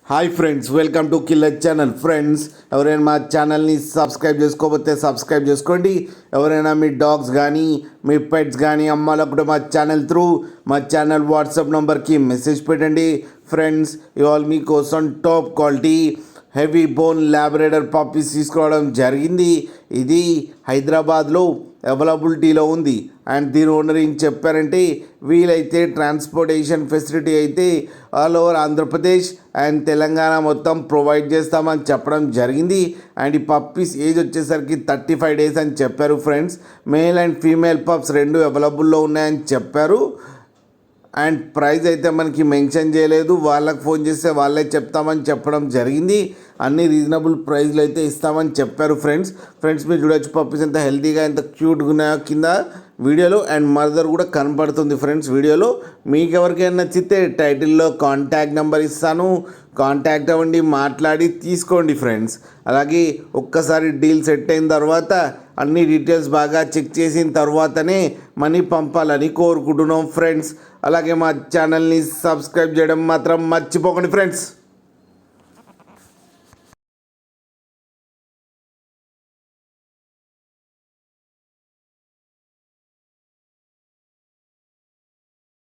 Hi friends, welcome to killer channel. Friends, ఎవరైనా మా ఛానల్ని సబ్స్క్రైబ్ చేసుకోకపోతే సబ్స్క్రైబ్ చేసుకోండి. ఎవరైనా మీ డాగ్స్ కానీ మీ పెట్స్ కానీ అమ్మాలనుకుంటే మా ఛానల్ త్రూ మా ఛానల్ వాట్సాప్ నెంబర్కి మెసేజ్ పెట్టండి. ఫ్రెండ్స్, ఇవాళ మీకోసం top quality heavy bone Labrador puppies తీసుకోవడం జరిగింది. ఇది హైదరాబాద్లో అవైలబిలిటీలో ఉంది. అండ్ దీని ఓనర్ ఏం చెప్పారంటే, వీలైతే ట్రాన్స్పోర్టేషన్ ఫెసిలిటీ అయితే all over Andhra Pradesh and Telangana మొత్తం ప్రొవైడ్ చేస్తామని చెప్పడం జరిగింది. అండ్ ఈ పప్పీస్ ఏజ్ వచ్చేసరికి 35 days అని చెప్పారు. Friends, male and female pups రెండు అవైలబుల్లో ఉన్నాయని చెప్పారు. అండ్ ప్రైస్ అయితే మనకి మెన్షన్ చేయలేదు. వాళ్ళకి ఫోన్ చేస్తే వాళ్ళే చెప్తామని చెప్పడం జరిగింది. అన్ని రీజనబుల్ ప్రైస్లో అయితే ఇస్తామని చెప్పారు. ఫ్రెండ్స్ మీరు చూడొచ్చు పప్పీస్ ఎంత హెల్తీగా ఎంత క్యూట్గా ఉన్నాయో కింద వీడియోలో. అండ్ మదర్ కూడా కనపడుతుంది ఫ్రెండ్స్ వీడియోలో. మీకు ఎవరికైనా నచ్చితే టైటిల్లో కాంటాక్ట్ నెంబర్ ఇస్తాను, కాంటాక్ట్ అవ్వండి, మాట్లాడి తీసుకోండి ఫ్రెండ్స్. అలాగే ఒక్కసారి డీల్ సెట్ అయిన తర్వాత అన్ని డీటెయిల్స్ బాగా చెక్ చేసిన తర్వాతనే మనీ పంపాలని కోరుకుంటున్నాం ఫ్రెండ్స్. అలాగే మా ఛానల్ని సబ్స్క్రైబ్ చేయడం మాత్రం మర్చిపోకండి ఫ్రెండ్స్.